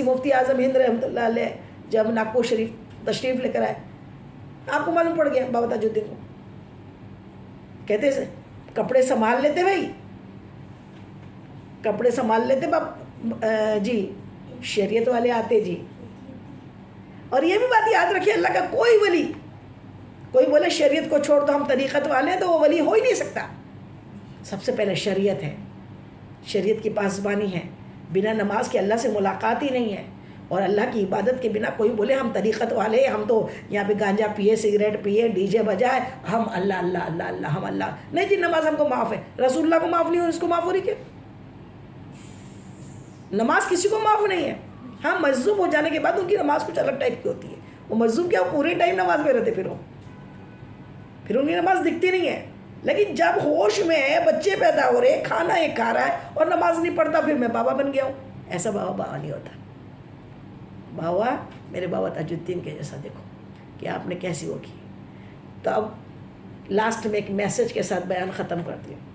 مفتی اعظم ہند رحمۃ اللہ علیہ جب ناگپور شریف تشریف لے کر آئے، آپ کو معلوم پڑ گیا بابا تاج الدین کو، کہتے کپڑے سنبھال لیتے بھائی، کپڑے سنبھال لیتے جی شریعت والے آتے جی. اور یہ بھی بات یاد رکھیے، اللہ کا کوئی ولی، کوئی بولے شریعت کو چھوڑ دو ہم طریقت والے ہیں، تو وہ ولی ہو ہی نہیں سکتا. سب سے پہلے شریعت ہے، شریعت کی پاسبانی ہے. بنا نماز کے اللہ سے ملاقات ہی نہیں ہے. اور اللہ کی عبادت کے بنا کوئی بولے ہم طریقت والے، ہم تو یہاں پہ گانجا پیے، سگریٹ پیے، ڈی جے بجائے، ہم اللہ اللہ اللہ اللہ، ہم اللہ نہیں جی. نماز ہم کو معاف ہے، رسول اللہ کو معاف نہیں ہو، اس کو معاف ہو رہی کیا؟ نماز کسی کو معاف نہیں ہے. ہاں مجذوب ہو جانے کے بعد ان کی نماز کچھ الگ ٹائپ کی ہوتی ہے. وہ مجذوب کیا، وہ پورے ٹائم نماز میں رہتے، پھر ان کی نماز دکھتی نہیں ہے. لیکن جب ہوش میں ہے، بچے پیدا ہو رہے، کھانا ایک کھا رہا ہے اور نماز نہیں پڑھتا، پھر میں بابا بن گیا ہوں. ایسا بابا نہیں ہوتا. بابا میرے بابا تاج الدین کے جیسا دیکھو کہ آپ نے کیسی وہ کی. تو اب لاسٹ میں ایک میسج کے ساتھ بیان ختم کرتی ہوں.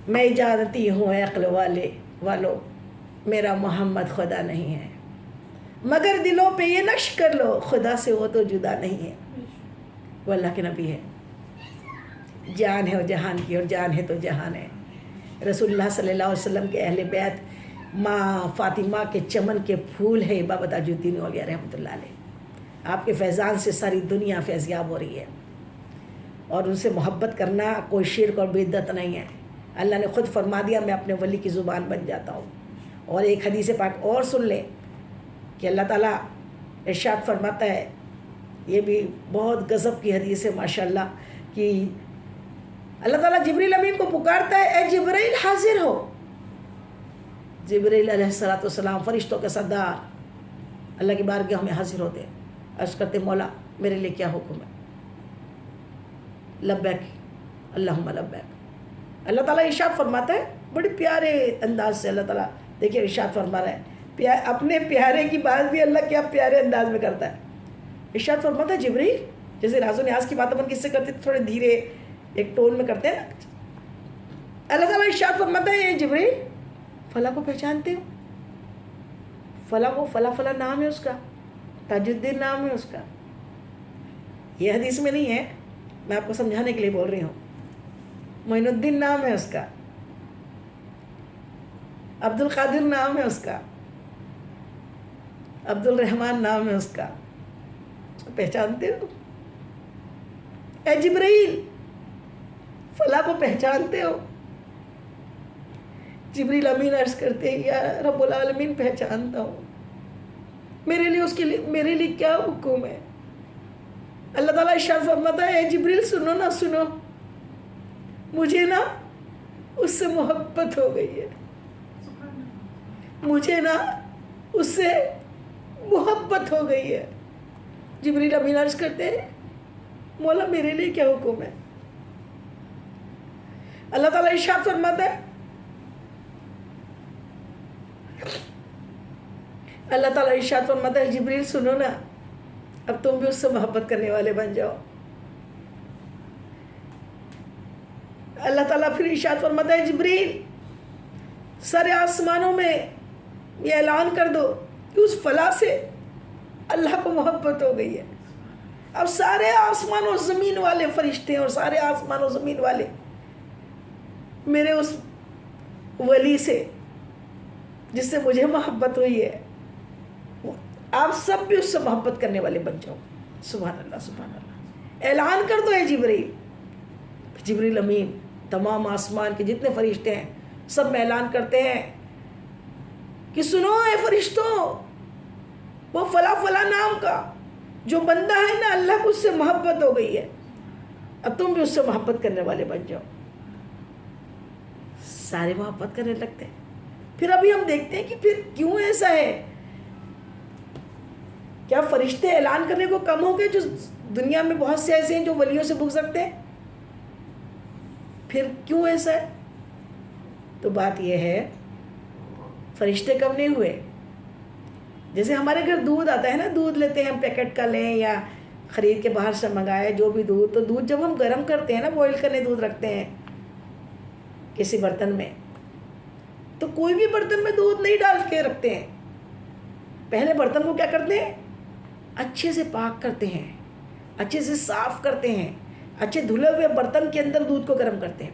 میں جانتی ہوں عقل والو میرا محمد خدا نہیں ہے، مگر دلوں پہ یہ نقش کر لو خدا سے وہ تو جدا نہیں ہے. وہ اللہ کے نبی ہے، جان ہے وہ جہان کی، اور جان ہے تو جہان ہے. رسول اللہ صلی اللہ علیہ وسلم کے اہل بیت، ماں فاطمہ کے چمن کے پھول ہے بابا تاج الدین اولیاء رحمۃ اللہ علیہ. آپ کے فیضان سے ساری دنیا فیضیاب ہو رہی ہے، اور ان سے محبت کرنا کوئی شرک اور بدعت نہیں ہے. اللہ نے خود فرما دیا میں اپنے ولی کی زبان بن جاتا ہوں. اور ایک حدیث پاک اور سن لیں کہ اللہ تعالیٰ ارشاد فرماتا ہے، یہ بھی بہت غضب کی حدیث ہے ماشاءاللہ، کہ اللہ تعالیٰ جبریل امین کو پکارتا ہے، اے جبریل حاضر ہو. جبریل علیہ السلام فرشتوں کے سردار اللہ کی بارگاہ میں حاضر ہوتے ہیں. عرض کرتے مولا میرے لیے کیا حکم ہے؟ لبیک اللہم لبیک. اللہ تعالیٰ ارشاد فرماتا ہے بڑے پیارے انداز سے. اللہ تعالیٰ دیکھیے ارشاد فرما رہا ہے، اپنے پیارے کی بات بھی اللہ کیا پیارے انداز میں کرتا ہے. ارشاد فرماتا ہے جبریل، جیسے راز و نیاز کی بات اپن کس سے کرتے تھوڑے دھیرے ایک ٹون میں کرتے ہیں نا. اللہ تعالیٰ ارشاد فرماتا ہے یہ جبریل فلاں کو پہچانتے ہو؟ فلاں کو فلاں نام ہے اس کا، تاج الدین نام ہے اس کا. یہ حدیث میں نہیں ہے، میں آپ کو سمجھانے کے لیے بول رہی ہوں. معین الدین نام ہے اس کا، عبد القادر نام ہے اس کا، عبد الرحمن نام ہے اس کا. اس کو پہچانتے ہو؟ اے جبریل فلاں کو پہچانتے ہو؟ جبریل امین عرض کرتے ہیں یا رب العالمین پہچانتا ہوں. میرے لیے کیا حکم ہے؟ اللہ تعالیٰ ارشاد فرماتا ہے اے جبریل سنو نا، سنو، مجھے نا اس سے محبت ہو گئی ہے، مجھے نا اس سے محبت ہو گئی ہے. جبریل امین عرض کرتے ہیں مولا میرے لیے کیا حکم ہے؟ اللہ تعالیٰ ارشاد فرماتا ہے، اللہ تعالیٰ ارشاد فرماتا ہے جبریل سنو نا، اب تم بھی اس سے محبت کرنے والے بن جاؤ. اللہ تعالیٰ پھر ارشاد فرماتا ہے جبریل سارے آسمانوں میں یہ اعلان کر دو کہ اس فلاں سے اللہ کو محبت ہو گئی ہے. اب سارے آسمان و زمین والے فرشتے اور سارے آسمان و زمین والے میرے اس ولی سے جس سے مجھے محبت ہوئی ہے، آپ سب بھی اس سے محبت کرنے والے بن جاؤ. سبحان اللہ سبحان اللہ. اعلان کر دو اے جبریل. جبریل امین تمام آسمان کے جتنے فرشتے ہیں سب میں اعلان کرتے ہیں کہ سنو اے فرشتوں، وہ فلاں نام کا جو بندہ ہے نا، اللہ کو اس سے محبت ہو گئی ہے، اب تم بھی اس سے محبت کرنے والے بن جاؤ. سارے محبت کرنے لگتے ہیں. پھر ابھی ہم دیکھتے ہیں کہ پھر کیوں ایسا ہے. کیا فرشتے اعلان کرنے کو کم ہو گئے؟ جو دنیا میں بہت سے ایسے ہیں جو ولیوں سے بغض رکھتے ہیں. پھر کیوں ایسا ہے؟ تو بات یہ ہے فرشتے کم نہیں ہوئے. جیسے ہمارے گھر دودھ آتا ہے نا، دودھ لیتے ہیں ہم پیکٹ کا لیں یا خرید کے باہر سے منگائے جو بھی دودھ، تو دودھ جب ہم گرم کرتے ہیں نا، بوائل کرنے دودھ رکھتے ہیں کسی برتن میں، تو کوئی بھی برتن میں دودھ نہیں ڈال کے رکھتے ہیں، پہلے برتن کو کیا کرتے ہیں؟ اچھے سے پاک کرتے ہیں، اچھے سے صاف کرتے ہیں، اچھے دھلے ہوئے برتن کے اندر دودھ کو گرم کرتے ہیں.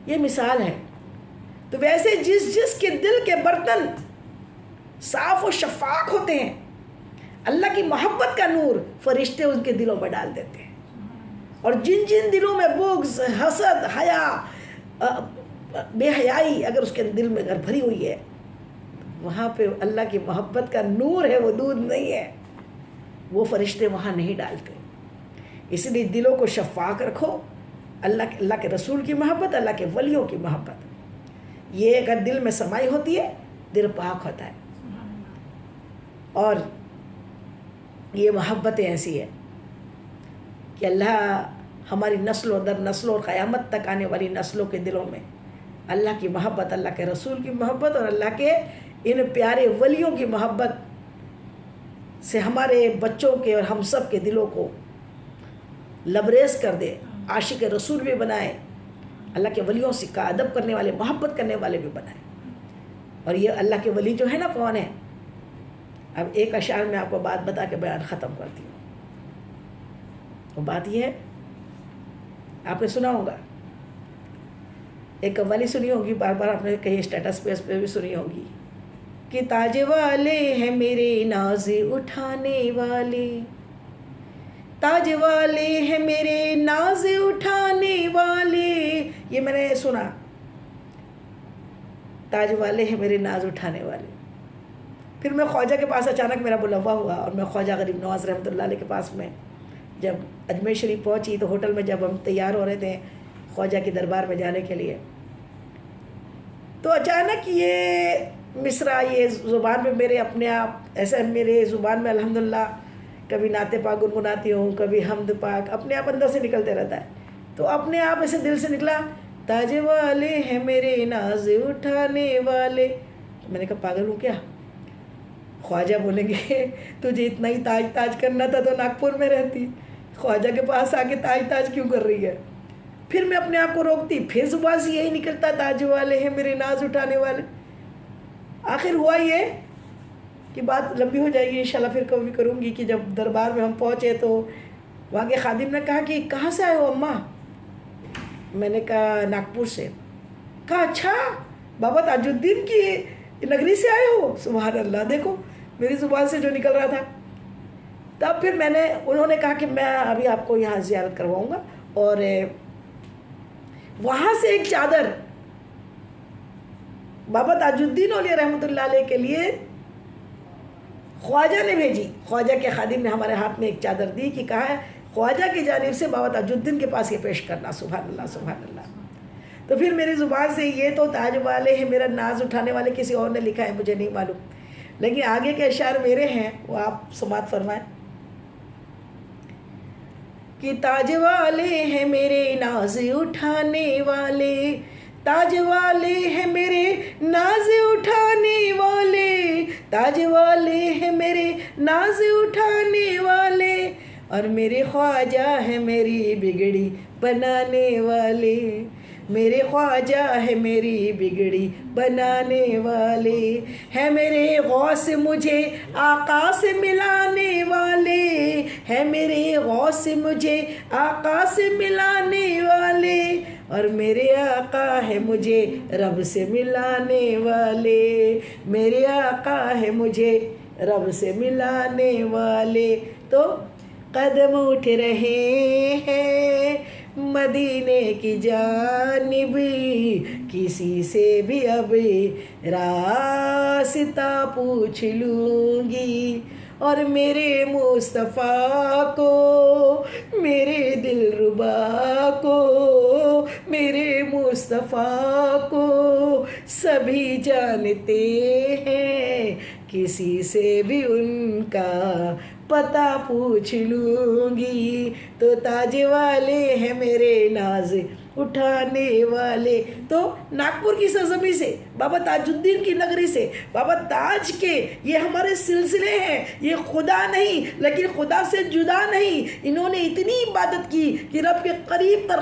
یہ مثال ہے. تو ویسے جس کے دل کے برتن صاف و شفاف ہوتے ہیں، اللہ کی محبت کا نور فرشتے ان کے دلوں میں ڈال دیتے ہیں. اور جن دلوں میں بغض، حسد، حیا، بے حیائی اگر اس کے دل میں اگر بھری ہوئی ہے، وہاں پہ اللہ کی محبت کا نور ہے، وہ دودھ نہیں ہے، وہ فرشتے وہاں نہیں ڈالتے. اس لیے دلوں کو شفاف رکھو. اللہ کے رسول کی محبت، اللہ کے ولیوں کی محبت، یہ اگر دل میں سمائی ہوتی ہے، دل پاک ہوتا ہے. اور یہ محبتیں ایسی ہے کہ اللہ ہماری نسلوں در نسلوں اور قیامت تک آنے والی نسلوں کے دلوں میں اللہ کی محبت، اللہ کے رسول کی محبت اور اللہ کے ان پیارے ولیوں کی محبت سے ہمارے بچوں کے اور ہم سب کے دلوں کو لبریز کر دے، عاشق رسول بھی بنائے، اللہ کے ولیوں سے کا ادب کرنے والے، محبت کرنے والے بھی بنائے. اور یہ اللہ کے ولی جو ہے نا، کون ہے؟ اب ایک اشعار میں آپ کو بات بتا کے بیان ختم کرتی ہوں. وہ بات یہ ہے، آپ نے سنا ہوگا، ایک قوالی سنی ہوگی، بار بار آپ نے کہیں اسٹیٹس پہ اس پہ بھی سنی ہوگی کہ تاج والے ہیں میرے ناز اٹھانے والے، تاج والے ہیں میرے ناز اٹھانے والے. یہ میں نے سنا، تاج والے ہیں میرے ناز اٹھانے والے. پھر میں خواجہ کے پاس اچانک میرا بلوا ہوا، اور میں خواجہ غریب نواز رحمۃ اللہ علیہ کے پاس میں جب اجمیر شریف پہنچی تو ہوٹل میں جب ہم تیار ہو رہے تھے خواجہ کی دربار میں جانے کے لیے، تو اچانک یہ مصرع، یہ زبان میں میرے اپنے آپ ایسے میرے زبان میں الحمدللہ کبھی نعت پاک گنگناتی ہوں، کبھی حمد پاک اپنے آپ اندر سے نکلتے رہتا ہے. تو اپنے آپ ایسے دل سے نکلا، تاج والے ہیں میرے ناز اٹھانے والے. میں نے کہا پاگل ہوں کیا؟ خواجہ بولیں گے تجھے اتنا ہی تاج کرنا تھا تو ناگپور میں رہتی، خواجہ کے پاس آ کے تاج کیوں کر رہی ہے؟ پھر میں اپنے آپ کو روکتی، پھر زبان سے یہی نکلتا، تاج والے ہیں میرے ناز اٹھانے والے. آخر ہوا یہ کہ بات لمبی ہو جائے گی، انشاءاللہ پھر کبھی کروں گی، کہ جب دربار میں ہم پہنچے تو وہاں کے خادم نے کہا کہ کہاں سے آئے ہو اماں؟ میں نے کہا ناگپور سے. کہا اچھا، بابا تاج الدین کی نگری سے آئے ہو؟ سبحان اللہ، دیکھو میری زبان سے جو نکل رہا تھا. تب پھر انہوں نے کہا کہ میں ابھی آپ کو یہاں زیارت کرواؤں گا، اور وہاں سے ایک چادر بابا تاج الدین اولیاء رحمۃ اللہ علیہ کے لیے خواجہ نے بھیجی. خواجہ کے خادم نے ہمارے ہاتھ میں ایک چادر دی کہ کہا ہے خواجہ کی جانب سے بابا تاج الدین کے پاس یہ پیش کرنا. سبحان اللہ، سبحان اللہ. تو پھر میری زبان سے یہ تو تاج والے ہیں میرا ناز اٹھانے والے کسی اور نے لکھا ہے، مجھے نہیں معلوم، لیکن آگے کے اشعار میرے ہیں، وہ آپ سماعت فرمائیں کہ تاج والے ہیں میرے ناز اٹھانے والے، تاج والے ہیں میرے ناز اٹھانے والے، تاج والے ہیں میرے ناز اٹھانے والے، اور میرے خواجہ ہیں میری بگڑی بنانے والے، میرے خواجہ ہے میری بگڑی بنانے والے، ہے میرے غوث مجھے آقا سے ملانے والے، ہے میرے غوث مجھے آقا سے ملانے والے، اور میرے آقا ہے مجھے رب سے ملانے والے، میرے آقا ہے مجھے رب سے ملانے والے. تو قدم اٹھ رہے ہیں مدینے کی جانب، کسی سے بھی اب راستہ پوچھ لوں گی، اور میرے مصطفیٰ کو، میرے دلربا کو، میرے مصطفیٰ کو سبھی جانتے ہیں، کسی سے بھی ان کا پتہ پوچھ لوں گی. تو تاج والے ہیں میرے ناز اٹھانے والے. تو ناگپور کی سرزمین سے، بابا تاج الدین کی نگری سے، بابا تاج کے یہ ہمارے سلسلے ہیں، یہ خدا نہیں لیکن خدا سے جدا نہیں. انہوں نے اتنی عبادت کی کہ رب کے قریب تر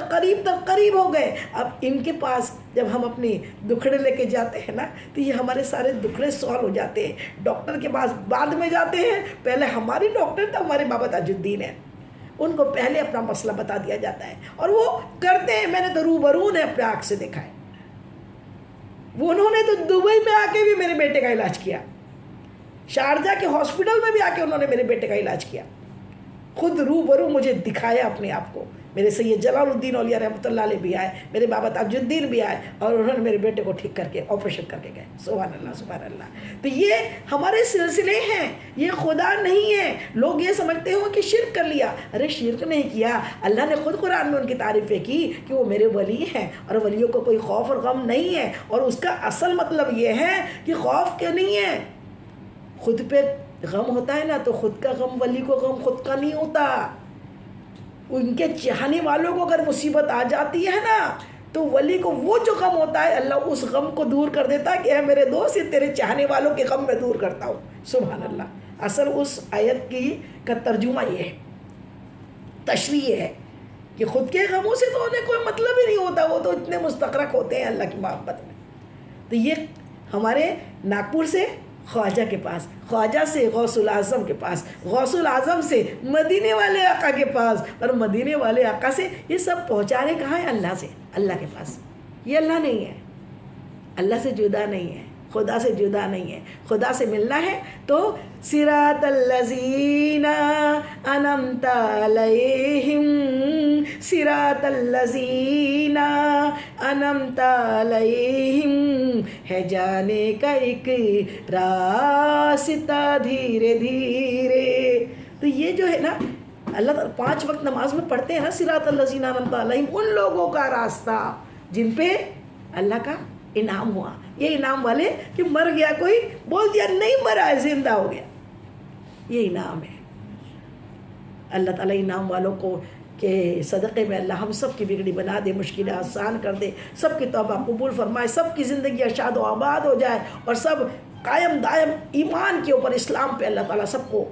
قریب ہو گئے. اب ان کے پاس جب ہم اپنی دکھڑے لے کے جاتے ہیں نا تو یہ ہمارے سارے دکھڑے سالو ہو جاتے ہیں. ڈاکٹر کے پاس بعد میں جاتے ہیں، پہلے ہماری ڈاکٹر تو ہمارے بابا تاج الدین ہیں، ان کو پہلے اپنا مسئلہ بتا دیا جاتا ہے اور وہ کرتے ہیں. میں نے تو روبرو نے اپنے آنکھ سے دیکھا ہے. وہ انہوں نے تو دبئی میں آ کے بھی میرے بیٹے کا علاج کیا، شارجہ کے ہاسپٹل میں بھی آ کے انہوں نے میرے بیٹے کا علاج کیا. خود روبرو مجھے دکھایا اپنے آپ کو. میرے سید جلال الدین اولیاء رحمۃ اللہ علیہ بھی آئے، میرے بابا تاج الدین بھی آئے اور انہوں نے میرے بیٹے کو ٹھیک کر کے آپریشن کر کے گئے. سبحان اللہ سبحان اللہ. تو یہ ہمارے سلسلے ہیں، یہ خدا نہیں ہے. لوگ یہ سمجھتے ہو کہ شرک کر لیا. ارے شرک نہیں کیا. اللہ نے خود قرآن میں ان کی تعریفیں کی کہ وہ میرے ولی ہیں اور ولیوں کو کوئی خوف اور غم نہیں ہے. اور اس کا اصل مطلب یہ ہے کہ خوف کیا نہیں ہے. خود پہ غم ہوتا ہے نا تو خود کا غم، ولی کو غم خود کا نہیں ہوتا. ان کے چاہنے والوں کو اگر مصیبت آ جاتی ہے نا تو ولی کو وہ جو غم ہوتا ہے اللہ اس غم کو دور کر دیتا ہے کہ اے میرے دوست یہ تیرے چاہنے والوں کے غم میں دور کرتا ہوں. سبحان اللہ. اصل اس آیت کی کا ترجمہ یہ ہے، تشریح یہ ہے کہ خود کے غموں سے تو انہیں کوئی مطلب ہی نہیں ہوتا، وہ تو اتنے مستغرق ہوتے ہیں اللہ کی محبت میں. تو یہ ہمارے ناگپور سے خواجہ کے پاس، خواجہ سے غوث العظم کے پاس، غوث العظم سے مدینے والے آقا کے پاس، اور مدینے والے آقا سے یہ سب پہنچا رہے کہاں ہے؟ اللہ سے، اللہ کے پاس. یہ اللہ نہیں ہے، اللہ سے جدا نہیں ہے، خدا سے جدا نہیں ہے. خدا سے ملنا ہے تو صراط الذین انعمت علیہم، صراط الذین انعمت علیہم ہے جانے کا ایک راستہ دھیرے دھیرے. تو یہ جو ہے نا اللہ تعالیٰ 5 وقت نماز میں پڑھتے ہیں نا صراط الذین انعمت علیہم، ان لوگوں کا راستہ جن پہ اللہ کا انعام ہوا. یہ انعام والے کہ مر گیا کوئی، بول دیا نہیں مرا ہے، زندہ ہو گیا، یہ انعام ہے. اللہ تعالیٰ انعام والوں کو کہ صدقے میں اللہ ہم سب کی بگڑی بنا دے، مشکلیں آسان کر دے، سب کی توبہ قبول فرمائے، سب کی زندگی شاد و آباد ہو جائے اور سب قائم دائم ایمان کے اوپر، اسلام پہ اللہ تعالیٰ سب کو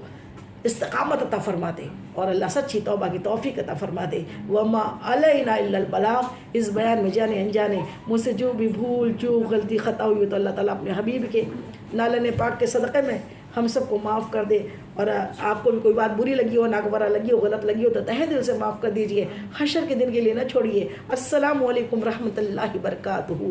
استقامت عطا فرما دے اور اللہ سچی توبہ کی توفیق عطا فرما دے. وما علینا الا البلاغ. اس بیان میں جانے انجانے مجھ سے جو بھی بھول چوک غلطی خطا ہوئی تو اللہ تعالیٰ اپنے حبیب کے نالن پاک کے صدقے میں ہم سب کو معاف کر دے. اور آپ کو بھی کوئی بات بری لگی ہو، ناگوارہ لگی ہو، غلط لگی ہو تو تہہ دل سے معاف کر دیجئے. حشر کے دن کے لیے نہ چھوڑیے. السلام علیکم رحمۃ اللہ وبرکاتہ.